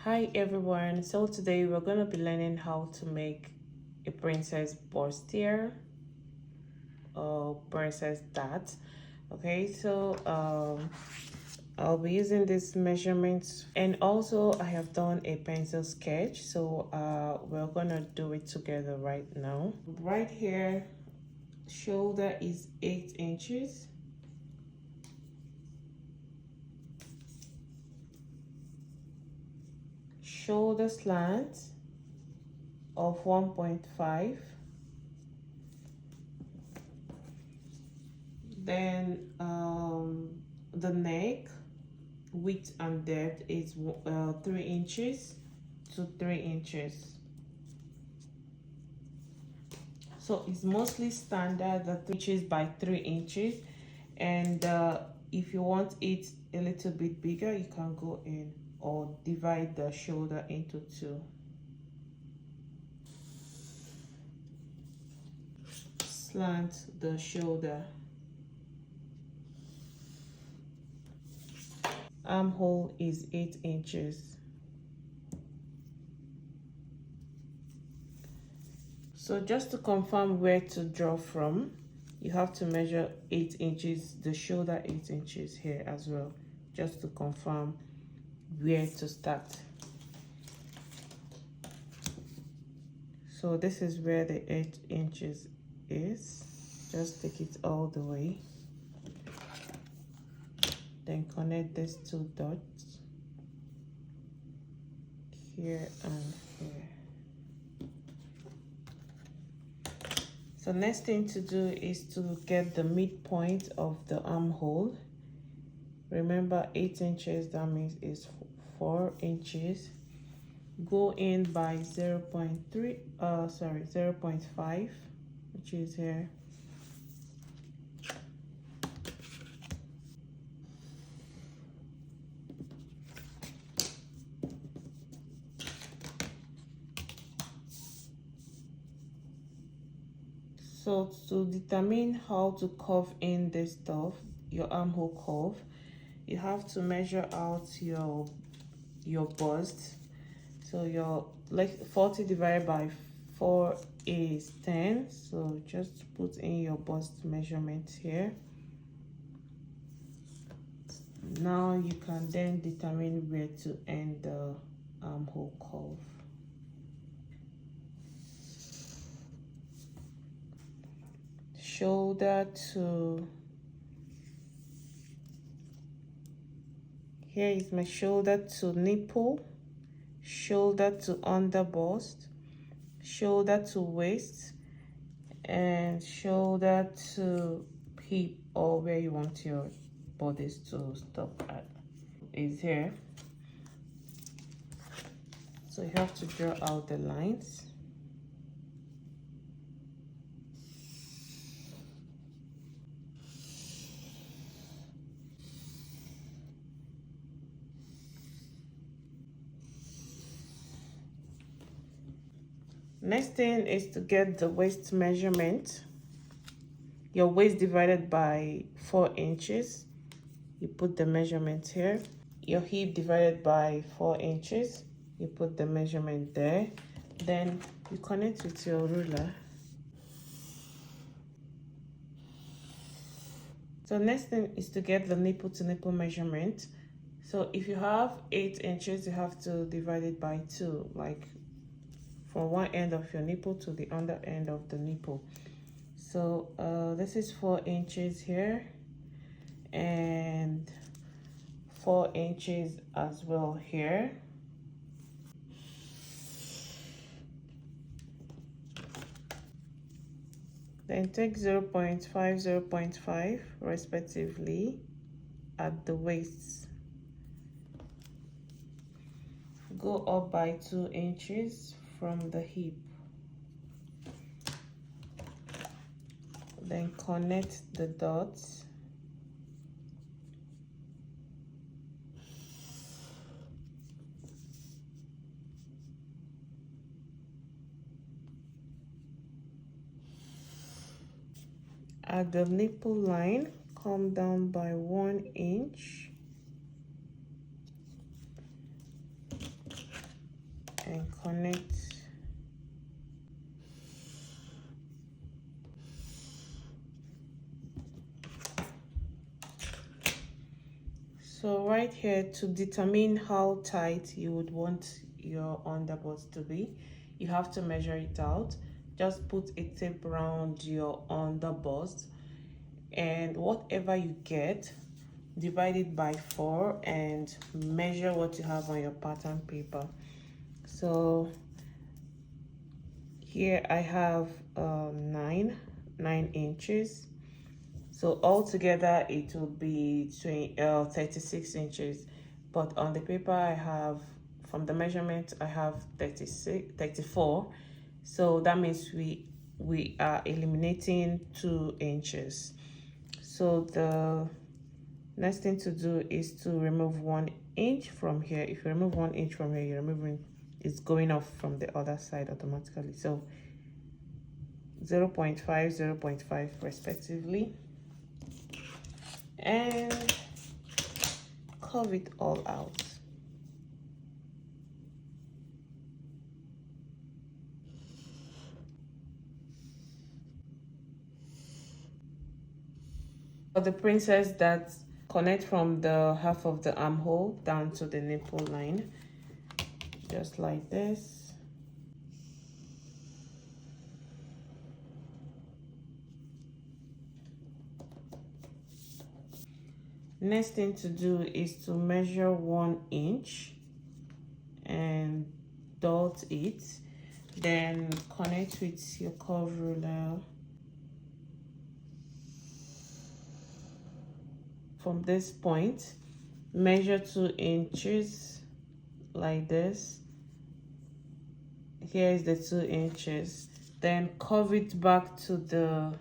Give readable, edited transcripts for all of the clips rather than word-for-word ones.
Hi everyone, so today we're going to be learning how to make a princess bustier or princess dart. Okay, so I'll be using this measurements, and also I have done a pencil sketch, so we're gonna do it together right now. Right here, shoulder is 8 inches. Shoulder slant of 1.5. Then the neck width and depth is 3 inches to 3 inches. So it's mostly standard, the 3 inches by 3 inches. And if you want it a little bit bigger, you can go in or divide the shoulder into 2. Slant the shoulder. Armhole is 8 inches. So just to confirm where to draw from, you have to measure 8 inches, the shoulder 8 inches here as well, just to confirm where to start. So this is where the 8 inches is. Just take it all the way. Then connect these 2 dots here and here. So next thing to do is to get the midpoint of the armhole. Remember 8 inches, that means it's 4 inches. Go in by 0.5, which is here. So to determine how to curve in this stuff, your armhole curve, you have to measure out your bust. So your 40 divided by 4 is 10. So just put in your bust measurement here. Now you can then determine where to end the armhole curve. Shoulder to, here is my shoulder to nipple, shoulder to under bust, shoulder to waist, and shoulder to hip, or where you want your bodies to stop at is here. So you have to draw out the lines. Next thing is to get the waist measurement. Your waist divided by 4 inches. You put the measurement here. Your hip divided by 4 inches. You put the measurement there. Then you connect with your ruler. So next thing is to get the nipple to nipple measurement. So if you have 8 inches, you have to divide it by 2, like from one end of your nipple to the other end of the nipple. So this is 4 inches here and 4 inches as well here. Then take 0.5, 0.5 respectively at the waist. Go up by 2 inches from the hip. Then connect the dots. At the nipple line, come down by 1 inch. and connect. So right here, to determine how tight you would want your underbust to be, you have to measure it out. Just put a tape around your underbust, and whatever you get, divide it by 4 and measure what you have on your pattern paper. So here I have 9 inches. So altogether it will be 36 inches, but on the paper I have, from the measurement, I have 34. So that means we are eliminating 2 inches. So the next thing to do is to remove 1 inch from here. If you remove 1 inch from here, you're removing, it's going off from the other side automatically. So 0.5, 0.5 respectively, and curve it all out. For the princess that connect from the half of the armhole down to the nipple line, just like this. Next thing to do is to measure 1 inch and dot it, then connect with your curve ruler from this point, measure 2 inches like this. Here is the 2 inches, then curve it back to the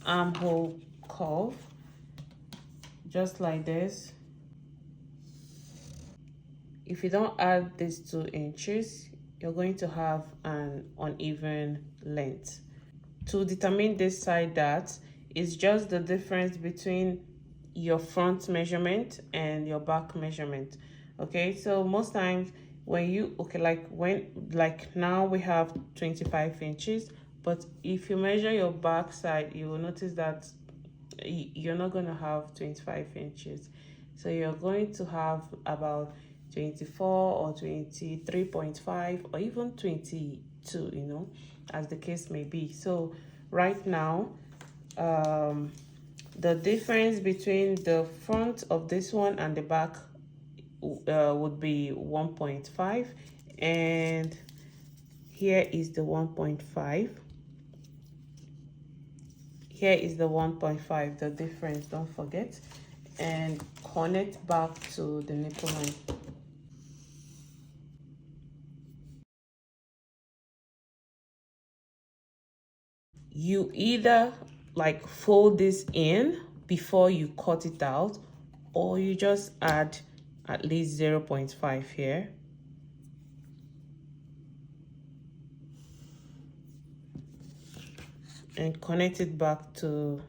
armhole curve, just like this. If you don't add these 2 inches, you're going to have an uneven length. To determine this side dart, it's just the difference between your front measurement and your back measurement. Okay, so most times when you, like now we have 25 inches, but if you measure your back side, you will notice that you're not going to have 25 inches. So you're going to have about 24 or 23.5 or even 22, you know, as the case may be. So right now, the difference between the front of this one and the back would be 1.5, and here is the 1.5. Here is the 1.5, the difference, don't forget, and connect back to the nipple line. You either like fold this in before you cut it out, or you just add at least 0.5 here. And connect it back to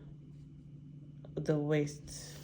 the waist.